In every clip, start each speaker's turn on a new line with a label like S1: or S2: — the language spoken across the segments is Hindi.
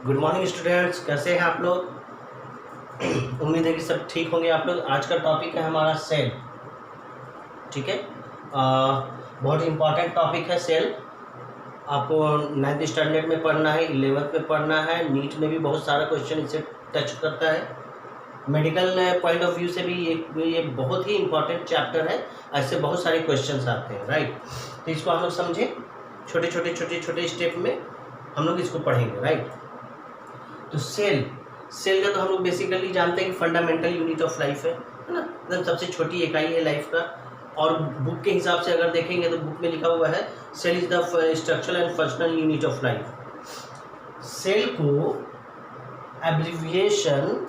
S1: गुड मॉर्निंग स्टूडेंट्स, कैसे हैं आप लोग। उम्मीद है कि सब ठीक होंगे आप लोग। आज का टॉपिक है हमारा सेल। ठीक है, बहुत इम्पॉर्टेंट टॉपिक है सेल। आपको 9th स्टैंडर्ड में पढ़ना है, 11th में पढ़ना है, नीट में भी बहुत सारा क्वेश्चन इसे टच करता है। मेडिकल पॉइंट ऑफ व्यू से भी ये बहुत ही इम्पॉर्टेंट चैप्टर है। ऐसे बहुत सारे क्वेश्चन आते हैं, राइट। तो इसको हम लोग समझें, छोटे छोटे स्टेप में हम लोग इसको पढ़ेंगे, राइट। तो सेल का तो हम लोग बेसिकली जानते हैं कि फंडामेंटल यूनिट ऑफ लाइफ है ना, एकदम सबसे छोटी इकाई है लाइफ का। और बुक के हिसाब से अगर देखेंगे तो बुक में लिखा हुआ है cell is the structural and functional unit of life. Cell को एब्रिविएशन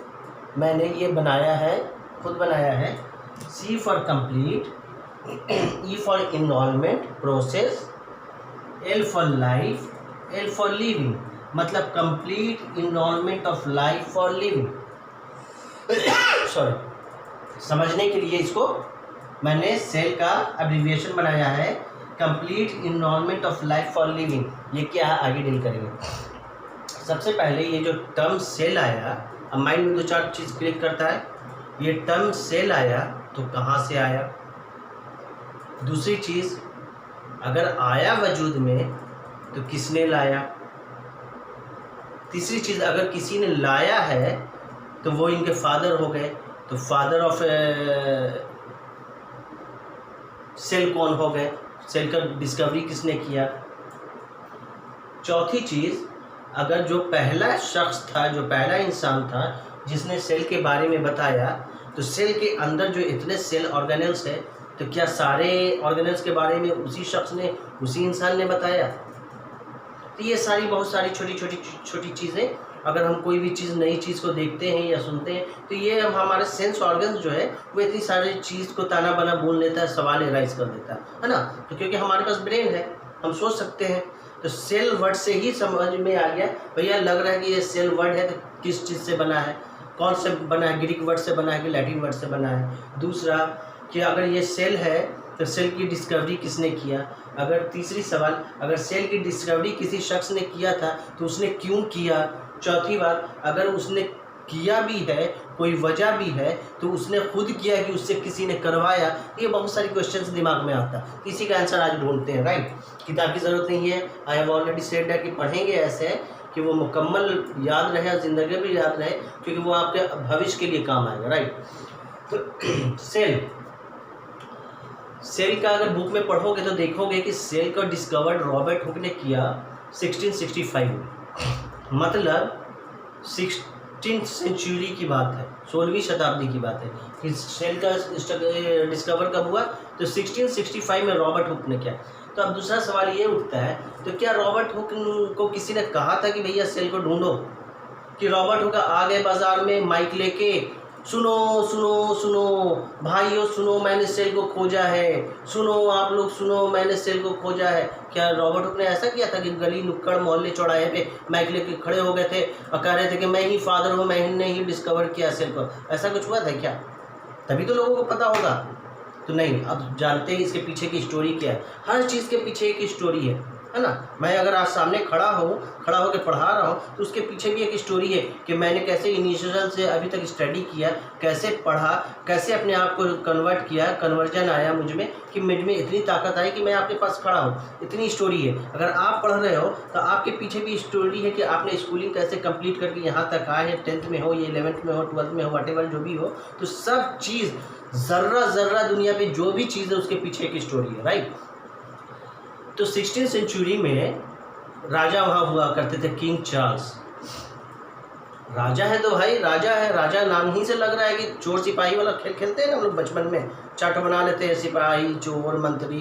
S1: मैंने ये बनाया है, खुद बनाया है। C for complete, E for involvement process, L for life, L for living, मतलब complete involvement of life for living. Sorry, समझने के लिए इसको मैंने सेल का एब्रिविएशन बनाया है, complete involvement of life for living. ये क्या है आगे डील करेंगे। सबसे पहले ये जो टर्म सेल आया, अब माइंड में दो चार चीज़ क्लिक करता है। ये टर्म सेल आया तो कहाँ से आया। दूसरी चीज़, अगर आया वजूद में तो किसने लाया। तीसरी चीज़, अगर किसी ने लाया है तो वो इनके फादर हो गए, तो फादर ऑफ सेल कौन हो गए, सेल का डिस्कवरी किसने किया। चौथी चीज़, अगर जो पहला शख्स था, जो पहला इंसान था जिसने सेल के बारे में बताया, तो सेल के अंदर जो इतने सेल ऑर्गेनेल्स है, तो क्या सारे ऑर्गेनेल्स के बारे में उसी शख्स ने, उसी इंसान ने बताया। तो ये सारी बहुत सारी छोटी चीज़ें, अगर हम कोई भी चीज़ नई चीज़ को देखते हैं या सुनते हैं, तो ये हम हमारे सेंस ऑर्गन्स जो है वो इतनी सारी चीज़ को ताना बाना बोल लेता है, सवाल राइज कर देता है ना। तो क्योंकि हमारे पास ब्रेन है, हम सोच सकते हैं। तो सेल वर्ड से ही समझ में आ गया भैया, लग रहा है कि ये सेल वर्ड है, तो किस चीज़ से बना है, कौन से बना है, ग्रीक वर्ड से बना है कि लैटिन वर्ड से बना है। दूसरा कि अगर ये सेल है तो सेल की डिस्कवरी किसने किया। अगर तीसरी सवाल, अगर सेल की डिस्कवरी किसी शख्स ने किया था तो उसने क्यों किया। चौथी बात, अगर उसने किया भी है, कोई वजह भी है, तो उसने खुद किया कि उससे किसी ने करवाया। ये बहुत सारी क्वेश्चंस दिमाग में आता है, इसी का आंसर आज ढूंढते हैं, राइट। किताब की ज़रूरत नहीं है, I have already said that कि पढ़ेंगे ऐसे कि वो मुकम्मल याद रहे और ज़िंदगी भी याद रहे, क्योंकि वो आपके भविष्य के लिए काम आएगा, राइट। तो सेल का अगर बुक में पढ़ोगे तो देखोगे कि सेल को डिस्कवर्ड रॉबर्ट हुक ने किया 1665 में, मतलब 16th सेंचुरी की बात है, 16वीं शताब्दी की बात है कि सेल का डिस्कवर कब हुआ, तो 1665 में रॉबर्ट हुक ने किया। तो अब दूसरा सवाल ये उठता है, तो क्या रॉबर्ट हुक को किसी ने कहा था कि भैया सेल को ढूंढो, कि रॉबर्ट हुक आ गए बाजार में माइक लेके, सुनो सुनो सुनो भाइयों सुनो, मैंने सेल को खोजा है, सुनो आप लोग सुनो, मैंने सेल को खोजा है। क्या रॉबर्ट हुक ने ऐसा किया था कि गली नुक्कड़ मोहल्ले चौराहे पे माइक लेके खड़े हो गए थे और कह रहे थे कि मैं ही फादर हूँ, मैंने ही डिस्कवर किया सेल को। ऐसा कुछ हुआ था क्या? तभी तो लोगों को पता होगा। तो नहीं, अब जानते हैं इसके पीछे की स्टोरी क्या है। हर चीज़ के पीछे एक स्टोरी है ना। मैं अगर आज सामने खड़ा होकर पढ़ा रहा हूँ, तो उसके पीछे भी एक स्टोरी है कि मैंने कैसे इनिशियल से अभी तक स्टडी किया, कैसे पढ़ा, कैसे अपने आप को कन्वर्ट किया, कन्वर्जन आया मुझ में कि मुझ में इतनी ताकत आई कि मैं आपके पास खड़ा हूँ। इतनी स्टोरी है। अगर आप पढ़ रहे हो तो आपके पीछे भी स्टोरी है कि आपने स्कूलिंग कैसे कंप्लीट करके यहाँ तक आए हैं, 10th में हो या 11th में हो, 12th में हो, व्हाटएवर जो भी हो, तो सब चीज़ ज़र्रा दुनिया पे जो भी चीज़ है उसके पीछे एक स्टोरी है, राइट। तो 16th सेंचुरी में राजा वहाँ हुआ करते थे, किंग चार्ल्स। राजा है तो भाई राजा है, राजा नाम ही से लग रहा है कि चोर सिपाही वाला खेल खेलते हैं ना हम लोग बचपन में, चार्ट बना लेते हैं, सिपाही चोर मंत्री,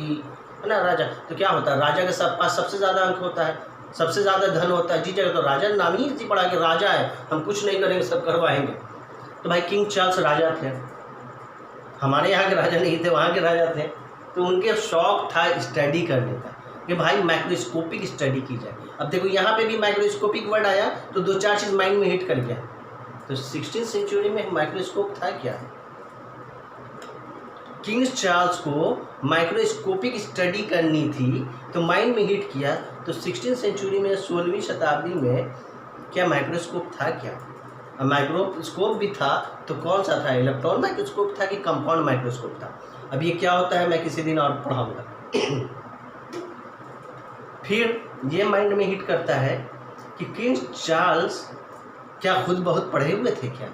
S1: है ना, राजा। तो क्या होता है, राजा के पास सबसे ज़्यादा अंक होता है, सबसे ज़्यादा धन होता है, जी जगह। तो राजा नाम ही इसी पड़ा कि राजा है, हम कुछ नहीं करेंगे सब करवाएंगे। तो भाई किंग चार्ल्स राजा थे, हमारे यहाँ के राजा नहीं थे, वहाँ के राजा थे। तो उनके शौक था स्टडी करने का कि भाई माइक्रोस्कोपिक स्टडी की जाए। अब देखो यहाँ पे भी माइक्रोस्कोपिक वर्ड आया तो दो चार चीज़ माइंड में हिट कर गया। तो 16th सेंचुरी में माइक्रोस्कोप था क्या? किंग चार्ल्स को माइक्रोस्कोपिक स्टडी करनी थी तो माइंड में हिट किया। तो 16th सेंचुरी में 16वीं शताब्दी में क्या माइक्रोस्कोप था क्या? माइक्रोस्कोप भी था तो कौन सा था, इलेक्ट्रॉन माइक्रोस्कोप था कि कंपाउंड माइक्रोस्कोप था? अब ये क्या होता है मैं किसी दिन और पढ़ाऊँगा। फिर ये माइंड में हिट करता है कि किंग चार्ल्स क्या खुद बहुत पढ़े हुए थे क्या?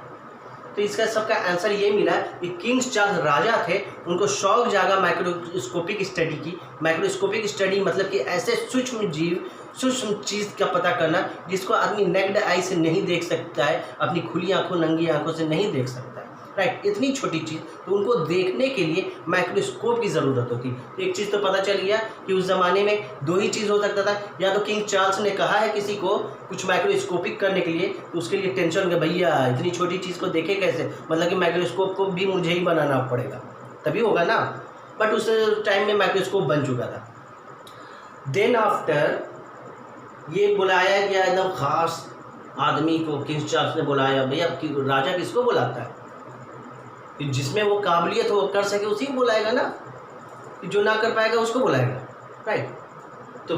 S1: तो इसका सबका आंसर ये मिला कि किंग चार्ल्स राजा थे, उनको शौक जागा माइक्रोस्कोपिक स्टडी की। माइक्रोस्कोपिक स्टडी मतलब कि ऐसे सूक्ष्म जीव, सूक्ष्म चीज़ का पता करना जिसको आदमी नेक्ड आई से नहीं देख सकता है, अपनी खुली आंखों नंगी आंखों से नहीं देख सकता है, राइट। इतनी छोटी चीज़, तो उनको देखने के लिए माइक्रोस्कोप की ज़रूरत होती। तो एक चीज़ तो पता चल गया कि उस ज़माने में दो ही चीज़ हो सकता था, या तो किंग चार्ल्स ने कहा है किसी को कुछ माइक्रोस्कोपिक करने के लिए, तो उसके लिए टेंशन कि भैया इतनी छोटी चीज़ को देखे कैसे, मतलब कि माइक्रोस्कोप को भी मुझे ही बनाना पड़ेगा तभी होगा ना। बट उस टाइम में माइक्रोस्कोप बन चुका था। देन आफ्टर ये बुलाया गया एकदम ख़ास आदमी को, किंग चार्ल्स ने बुलाया। भैया राजा किसको बुलाता है? जिसमें वो काबिलियत हो कर सके उसी को बुलाएगा ना, जो ना कर पाएगा उसको बुलाएगा, राइट। तो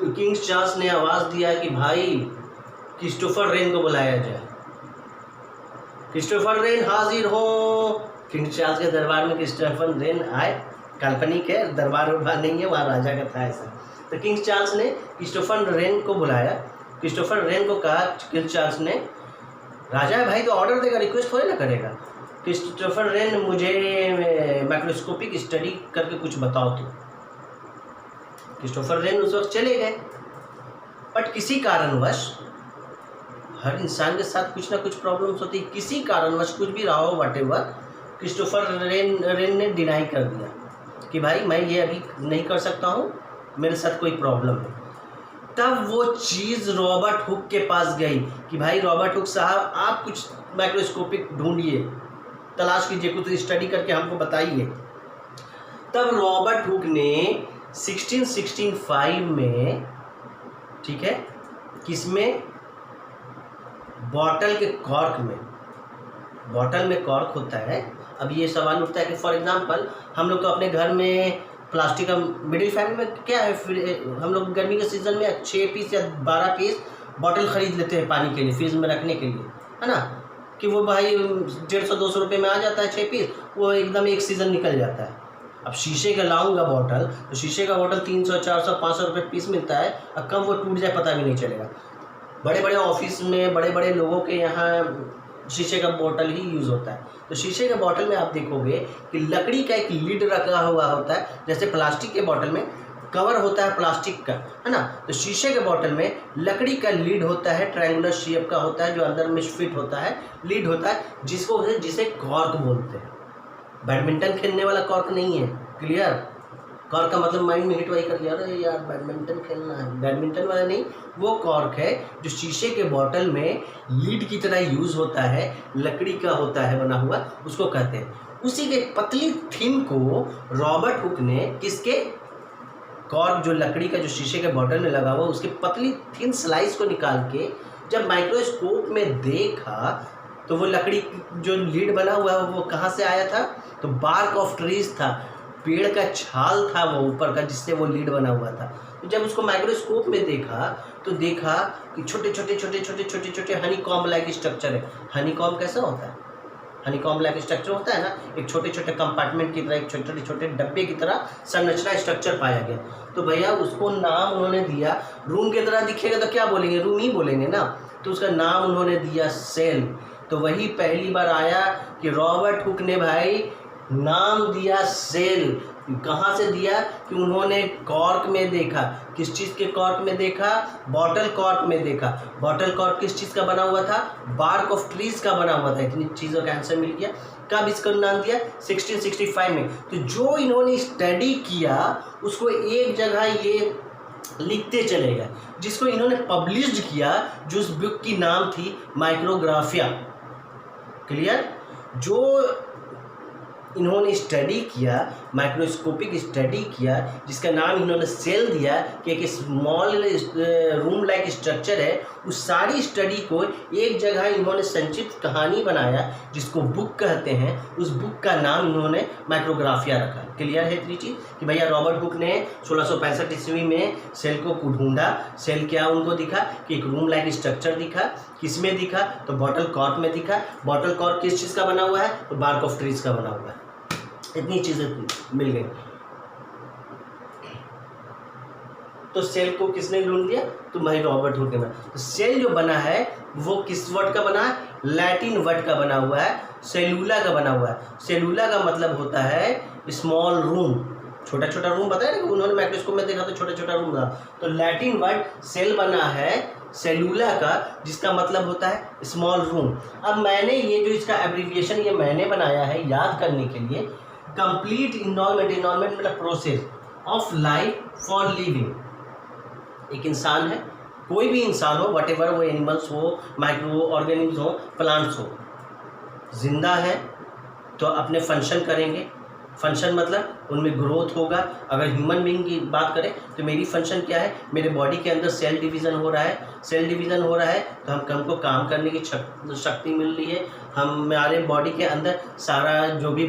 S1: किंग चार्ल्स ने आवाज़ दिया कि भाई क्रिस्टोफर रेन को बुलाया जाए। क्रिस्टोफर रेन हाजिर हो। किंग चार्ल्स के दरबार में क्रिस्टोफर रेन आए, काल्पनिक है, दरबार उरबार नहीं है, वहाँ राजा का था ऐसा। तो किंग चार्ल्स ने क्रिस्टोफर रेन को बुलाया। क्रिस्टोफर रेन को कहा, किंग चार्ल्स ने, राजा है भाई तो ऑर्डर देगा, रिक्वेस्ट थोड़ी ना करेगा। क्रिस्टोफर रेन मुझे माइक्रोस्कोपिक स्टडी करके कुछ बताओ। तो क्रिस्टोफर रेन उस वक्त चले गए, बट किसी कारणवश, हर इंसान के साथ कुछ ना कुछ प्रॉब्लम्स होती, किसी कारणवश कुछ भी रहा हो व्हाटएवर, क्रिस्टोफर रेन ने डिनाई कर दिया कि भाई मैं ये अभी नहीं कर सकता हूँ, मेरे साथ कोई प्रॉब्लम है। तब वो चीज़ रॉबर्ट हुक के पास गई कि भाई रॉबर्ट हुक साहब आप कुछ माइक्रोस्कोपिक ढूंढिए, तलाश कीजिए, कुछ स्टडी करके हमको बताइए। तब रॉबर्ट हुक ने 1665 में, ठीक है, किसमें, बॉटल के कॉर्क में, बॉटल में कॉर्क होता है। अब ये सवाल उठता है कि फॉर एग्जांपल हम लोग तो अपने घर में प्लास्टिक का, मिडिल फैमिली में क्या है, फिर हम लोग गर्मी के सीज़न में 6 पीस या 12 पीस बॉटल ख़रीद लेते हैं पानी के लिए, फ्रिज में रखने के लिए, है ना, कि वो भाई 150-200 रुपये में आ जाता है 6 पीस, वो एकदम एक सीज़न निकल जाता है। अब शीशे का लाऊंगा बॉटल, तो शीशे का बॉटल 300, 400, 500 रुपये पीस मिलता है, अब कब वो टूट जाए पता भी नहीं चलेगा। बड़े बड़े ऑफिस में, बड़े बड़े लोगों के यहाँ शीशे का बॉटल ही यूज़ होता है। तो शीशे के बॉटल में आप देखोगे कि लकड़ी का एक लिड रखा हुआ होता है, जैसे प्लास्टिक के बॉटल में कवर होता है प्लास्टिक का, है ना, तो शीशे के बॉटल में लकड़ी का लीड होता है, ट्रायंगुलर शेप का होता है, जो अंदर में फिट होता है, लीड होता है, जिसे कॉर्क बोलते हैं। बैडमिंटन खेलने वाला कॉर्क नहीं है, क्लियर। कॉर्क का मतलब माइंड में हिट वही कर लिया, अरे यार बैडमिंटन खेलना है, बैडमिंटन वाला नहीं, वो कॉर्क है जो शीशे के बॉटल में लीड की तरह यूज़ होता है, लकड़ी का होता है बना हुआ, उसको कहते हैं। उसी के पतली थिन को रॉबर्ट हुक ने, किसके, कॉर्क जो लकड़ी का जो शीशे के बॉटल में लगा हुआ, उसके पतली थिन स्लाइस को निकाल के जब माइक्रोस्कोप में देखा तो वो लकड़ी जो लीड बना हुआ है वो कहाँ से आया था, तो बार्क ऑफ ट्रीज था, पेड़ का छाल था वो ऊपर का, जिससे वो लीड बना हुआ था। तो जब उसको माइक्रोस्कोप में देखा तो देखा कि छोटे छोटे छोटे छोटे छोटे छोटे हनी कॉम्ब लाइक स्ट्रक्चर है। हनी कॉम्ब कैसा होता है, हनी कॉम्ब लाइक स्ट्रक्चर होता है ना, एक छोटे छोटे कंपार्टमेंट की तरह, एक छोटे छोटे छोटे डब्बे की तरह संरचना स्ट्रक्चर पाया गया। तो भैया उसको नाम उन्होंने दिया, रूम की तरह दिखेगा तो क्या बोलेंगे, रूम ही बोलेंगे ना, तो उसका नाम उन्होंने दिया सेल। तो वही पहली बार आया कि रॉबर्ट हुक ने भाई नाम दिया सेल। कहाँ से दिया कि उन्होंने कॉर्क में देखा, किस चीज़ के कॉर्क में देखा, बॉटल कॉर्क में देखा। बॉटल कॉर्क किस चीज़ का बना हुआ था, बार्क ऑफ ट्रीज का बना हुआ था। इतनी चीज़ों का आंसर मिल गया। कब इसका नाम दिया, 1665 में। तो जो इन्होंने स्टडी किया उसको एक जगह ये लिखते चले गए, जिसको इन्होंने पब्लिश किया, जो उस बुक की नाम थी माइक्रोग्राफिया। क्लियर। जो इन्होंने स्टडी किया माइक्रोस्कोपिक स्टडी किया, जिसका नाम इन्होंने सेल दिया कि एक स्मॉल रूम लाइक स्ट्रक्चर है, उस सारी स्टडी को एक जगह इन्होंने संक्षिप्त कहानी बनाया जिसको बुक कहते हैं। उस बुक का नाम इन्होंने माइक्रोग्राफिया रखा। क्लियर है इतनी चीज़ कि भैया रॉबर्ट हुक ने 1665 ईस्वी में सेल को ढूंढा। सेल क्या उनको दिखा कि एक रूम लाइक स्ट्रक्चर दिखा। किस में दिखा? तो बॉटल कॉर्क में दिखा। बॉटल कॉर्क किस चीज़ का बना हुआ है? तो बार्क ऑफ ट्रीज का बना हुआ है। इतनी चीज़ें मिल गई। तो सेल को किसने ढूंढ लिया? तो भाई रॉबर्ट हुक ने। तो सेल जो बना है वो किस वर्ड का बना है? लैटिन वर्ड का बना हुआ है, सेलुला का बना हुआ है। सेलुला का मतलब होता है स्मॉल रूम, छोटा छोटा रूम। बताया ना कि उन्होंने माइक्रोस्कोप में देखा तो छोटा छोटा रूम था। तो लैटिन वर्ड सेल बना है सेलुला का, जिसका मतलब होता है स्मॉल रूम। अब मैंने ये जो इसका एब्रीविएशन ये मैंने बनाया है याद करने के लिए, कंप्लीट इन्वायरमेंट मतलब process of life for living. एक इंसान है, कोई भी इंसान हो, वट एवर, वो एनिमल्स हो, माइक्रो ऑर्गेनिज्म हो, प्लांट्स हो, जिंदा है तो अपने फंक्शन करेंगे। फंक्शन मतलब उनमें ग्रोथ होगा। अगर ह्यूमन बीइंग की बात करें तो मेरी फंक्शन क्या है? मेरे बॉडी के अंदर सेल डिवीज़न हो रहा है। सेल डिवीज़न हो रहा है तो हमको काम करने की शक्ति मिल रही है। हमारे बॉडी के अंदर सारा जो भी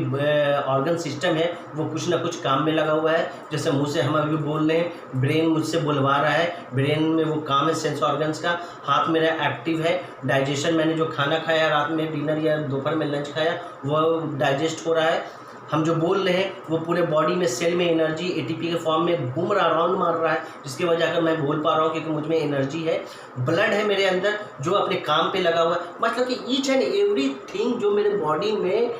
S1: ऑर्गन सिस्टम है वो कुछ ना कुछ काम में लगा हुआ है। जैसे मुँह से हम अभी बोल रहे हैं, ब्रेन मुझसे बुलवा रहा है, ब्रेन में वो काम है सेंस ऑर्गन्स का। हाथ मेरा एक्टिव है, डाइजेशन, मैंने जो खाना खाया रात में डिनर या दोपहर में लंच खाया वो डाइजेस्ट हो रहा है। हम जो बोल रहे हैं वो पूरे बॉडी में सेल में एनर्जी एटीपी के फॉर्म में घूम रहा, राउंड मार रहा है, जिसकी वजह से मैं बोल पा रहा हूँ क्योंकि मुझ में एनर्जी है। ब्लड है मेरे अंदर जो अपने काम पे लगा हुआ है। मतलब कि ईच एंड एवरीथिंग जो मेरे बॉडी में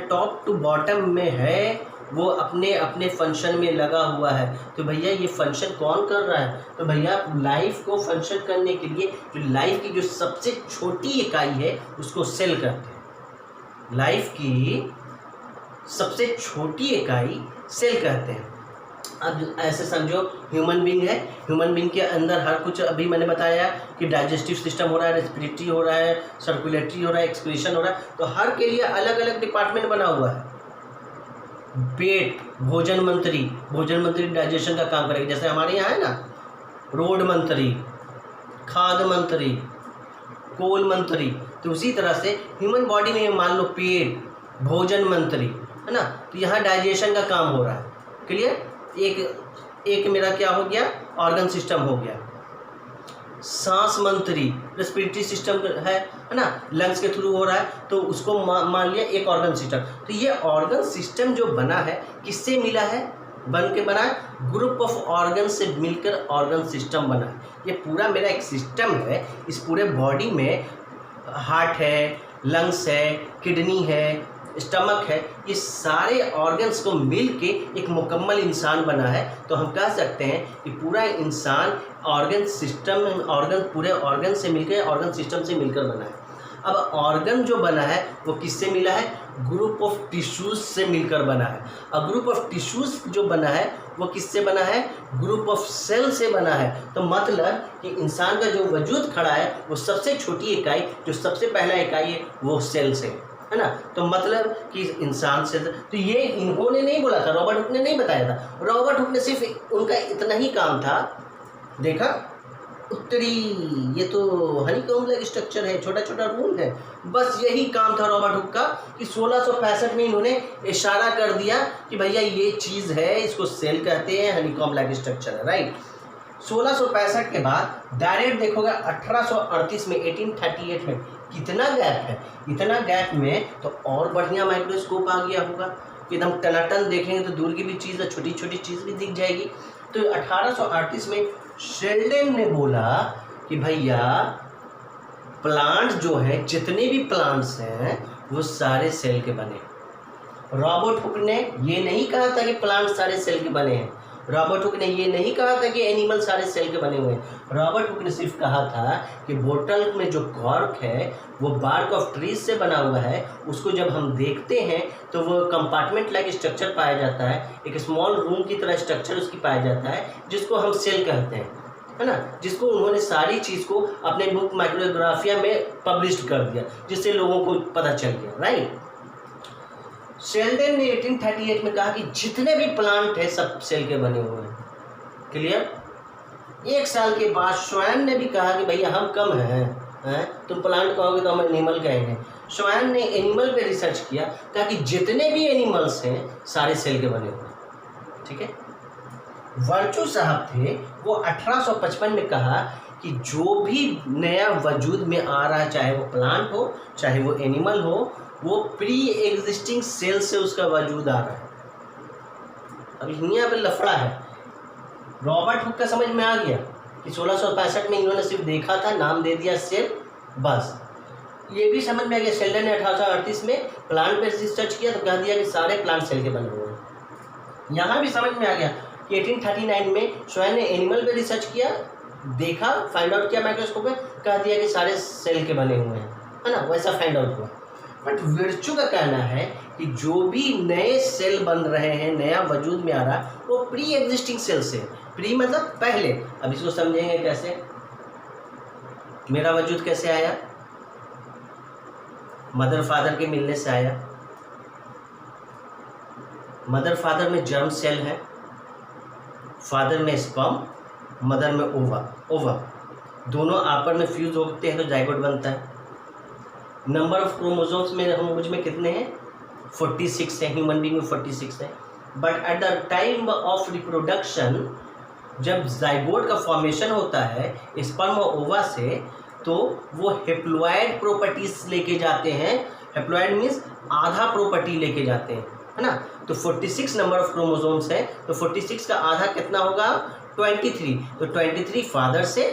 S1: टॉप टू बॉटम में है वो अपने अपने फंक्शन में लगा हुआ है। तो भैया ये फंक्शन कौन कर रहा है? तो भैया लाइफ को फंक्शन करने के लिए जो लाइफ की जो सबसे छोटी इकाई है उसको सेल कहते हैं। लाइफ की सबसे छोटी इकाई सेल कहते हैं। अब ऐसे समझो ह्यूमन बीइंग है, ह्यूमन बीइंग के अंदर हर कुछ अभी मैंने बताया कि डाइजेस्टिव सिस्टम हो रहा है, रेस्पिरेटरी हो रहा है, सर्कुलेटरी हो रहा है, एक्सक्रीशन हो रहा है। तो हर के लिए अलग अलग डिपार्टमेंट बना हुआ है। पेट, भोजन मंत्री डाइजेशन का काम करेगा। जैसे हमारे यहाँ है ना रोड मंत्री, खाद्य मंत्री, कोल मंत्री, तो उसी तरह से ह्यूमन बॉडी में मान लो पेट, भोजन मंत्री है ना, तो यहाँ डाइजेशन का काम हो रहा है। क्लियर? एक मेरा क्या हो गया? ऑर्गन सिस्टम हो गया। सांस मंत्री, रेस्पिरेटरी सिस्टम है ना, लंग्स के थ्रू हो रहा है तो उसको मान लिया एक ऑर्गन सिस्टम। तो ये ऑर्गन सिस्टम जो बना है किससे मिला है? बन के बना है ग्रुप ऑफ ऑर्गन से मिलकर ऑर्गन सिस्टम बना है। ये पूरा मेरा एक सिस्टम है। इस पूरे बॉडी में हार्ट है, लंग्स है, किडनी है, स्टमक है, ये सारे ऑर्गन्स को मिल के एक मुकम्मल इंसान बना है। तो हम कह सकते हैं कि पूरा इंसान ऑर्गन सिस्टम, पूरे ऑर्गन से मिलकर, ऑर्गन सिस्टम से मिलकर बना है। अब ऑर्गन जो बना है वो किससे मिला है? ग्रुप ऑफ टिश्यूज से मिलकर बना है। अब ग्रुप ऑफ टिश्यूज जो बना है वो किससे बना है? ग्रुप ऑफ सेल से बना है। तो मतलब कि इंसान का जो वजूद खड़ा है वो सबसे छोटी इकाई, जो सबसे पहला इकाई है वो सेल से है ना। तो मतलब कि इंसान से, तो ये इन्होंने नहीं बोला था, रॉबर्ट हुक ने नहीं बताया था। रॉबर्ट हुक ने सिर्फ उनका इतना ही काम था, देखा उत्तरी, ये तो हनीकॉम्ब लाइक स्ट्रक्चर है, छोटा छोटा रूम है, बस यही काम था रॉबर्ट हुक का कि 1665 में इन्होंने इशारा कर दिया कि भैया ये चीज़ है, इसको सेल कहते हैं, हनीकॉम्ब लाइक स्ट्रक्चर है, राइट। 1665 के बाद डायरेक्ट देखोगे 1838 में, 1838 में कितना गैप है। इतना गैप में तो और बढ़िया माइक्रोस्कोप आ गया होगा, एकदम टनाटन देखेंगे तो दूर की भी चीज़ है, छोटी छोटी चीज़ भी दिख जाएगी। तो 1838 में शेल्डन ने बोला कि भैया प्लांट जो है, जितने भी प्लांट्स हैं वो सारे सेल के बने। रॉबर्ट हुक ने ये नहीं कहा था कि प्लांट सारे सेल के बने हैं। रॉबर्ट हुक ने ये नहीं कहा था कि एनिमल सारे सेल के बने हुए हैं। रॉबर्ट हुक ने सिर्फ कहा था कि बोतल में जो कॉर्क है वो बार्क ऑफ ट्रीज से बना हुआ है। उसको जब हम देखते हैं तो वो कंपार्टमेंट लाइक स्ट्रक्चर पाया जाता है, एक स्मॉल रूम की तरह स्ट्रक्चर उसकी पाया जाता है, जिसको हम सेल कहते हैं, है ना। जिसको उन्होंने सारी चीज़ को अपने बुक माइक्रोग्राफिया में पब्लिश कर दिया, जिससे लोगों को पता चल गया, राइट। शेल्डन ने 1838 में कहा कि जितने भी प्लांट है सब सेल के बने हुए हैं। क्लियर? 1 साल के बाद श्वान ने भी कहा कि भैया हम कम हैं, तुम प्लांट कहोगे तो हम एनिमल कहेंगे। श्वान ने एनिमल पे रिसर्च किया, कहा कि जितने भी एनिमल्स हैं सारे सेल के बने हुए हैं। ठीक है। वर्चू साहब थे, वो 1855 में कहा कि जो भी नया वजूद में आ रहा है, चाहे वो प्लांट हो चाहे वो एनिमल हो, वो प्री एग्जिस्टिंग सेल से उसका वजूद आ रहा है। अब यहाँ पे लफड़ा है। रॉबर्ट हुक का समझ में आ गया कि 1665 में इन्होंने सिर्फ देखा था, नाम दे दिया सेल, बस। ये भी समझ में आ गया, शेल्डन ने 1838 में प्लांट पे रिसर्च किया तो कह दिया कि सारे प्लांट सेल के बने हुए हैं। यहाँ भी समझ में आ गया कि 1839 में श्वान ने एनिमल पे रिसर्च किया, देखा, फाइंड आउट किया माइक्रोस्कोप में, कह दिया कि सारे सेल के बने हुए हैं, है ना, वैसा फाइंड आउट हुआ। बट विर्चू का कहना है कि जो भी नए सेल बन रहे हैं, नया वजूद में आ रहा है, वो प्री एग्जिस्टिंग सेल से। प्री मतलब पहले। अब इसको समझेंगे कैसे। मेरा वजूद कैसे आया? मदर फादर के मिलने से आया। मदर फादर में जर्म सेल है, फादर में स्पर्म, मदर में ओवा दोनों आपस में फ्यूज होते हैं तो जाइगोट बनता है। नंबर ऑफ क्रोमोसोम्स में हम मुझ में कितने हैं? 46 है, ह्यूमन बीइंग में 46 है। But at the time of reproduction, जब जाइगोट का फॉर्मेशन होता है स्पर्म और ओवा से, तो वो हेप्लॉइड प्रॉपर्टीज लेके जाते हैं। हेप्लॉइड मीन्स आधा प्रॉपर्टी लेके जाते हैं, है ना। तो 46 नंबर ऑफ क्रोमोसोम्स है, तो 46 का आधा कितना होगा? 23। तो 23 फादर से,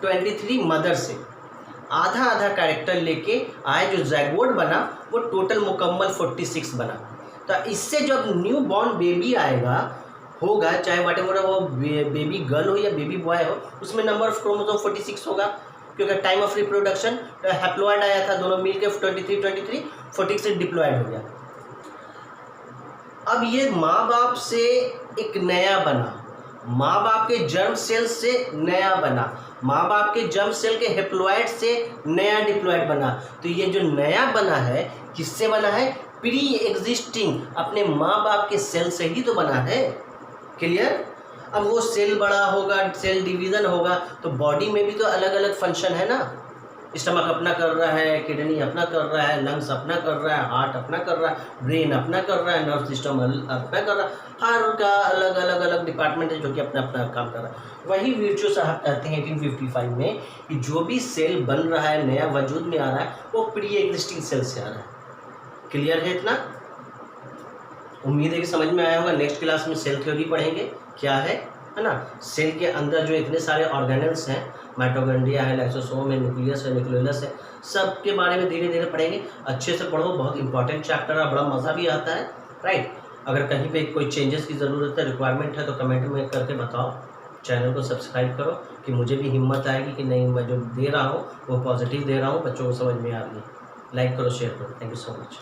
S1: 23 मदर से, आधा आधा कैरेक्टर लेके आए। जो जाइगोट बना वो टोटल मुकम्मल 46 बना। तो इससे जब न्यू बॉर्न बेबी आएगा, होगा, चाहे वाट एवर वो बेबी गर्ल हो या बेबी बॉय हो, उसमें नंबर ऑफ क्रोमोसोम 46 होगा, क्योंकि टाइम ऑफ रिप्रोडक्शन हैप्लॉइड आया था, दोनों मिलके 23 46 डिप्लॉयड हो गया। अब ये माँ बाप से एक नया बना, माँ बाप के जर्म सेल से नया बना, माँ बाप के जर्म सेल के हेप्लॉइड से नया डिप्लॉयड बना। तो ये जो नया बना है किससे बना है? प्री एग्जिस्टिंग अपने माँ बाप के सेल से ही तो बना है। क्लियर? अब वो सेल बड़ा होगा, सेल डिवीज़न होगा, तो बॉडी में भी तो अलग अलग फंक्शन है ना। स्टमक अपना कर रहा है, किडनी अपना कर रहा है, लंग्स अपना कर रहा है, हार्ट अपना कर रहा है, ब्रेन अपना कर रहा है, नर्व सिस्टम अपना कर रहा है। हर का अलग अलग डिपार्टमेंट है जो कि अपना अपना काम कर रहा है। वही विर्चू साहब कहते हैं 1855 में कि जो भी सेल बन रहा है, नया वजूद में आ रहा है, वो प्री एग्जिस्टिंग सेल से आ रहा है। क्लियर है इतना? उम्मीद है कि समझ में आया होगा। नेक्स्ट क्लास में सेल थ्योरी पढ़ेंगे, क्या है ना। सेल के अंदर जो इतने सारे ऑर्गेनल्स हैं, माइटोकॉन्ड्रिया है, लाइसोसोम है, न्यूक्लियस है, न्यूक्लियोलस है, सब के बारे में धीरे धीरे पढ़ेंगे। अच्छे से पढ़ो, बहुत इंपॉर्टेंट चैप्टर है, बड़ा मज़ा भी आता है, राइट। अगर कहीं पे कोई चेंजेस की ज़रूरत है, रिक्वायरमेंट है, तो कमेंट में करके बताओ। चैनल को सब्सक्राइब करो कि मुझे भी हिम्मत आएगी कि नहीं, मैं जो दे रहा हूँ वो पॉजिटिव दे रहा हूँ, बच्चों को समझ में आ रही है। लाइक करो, शेयर करो। Thank you so much.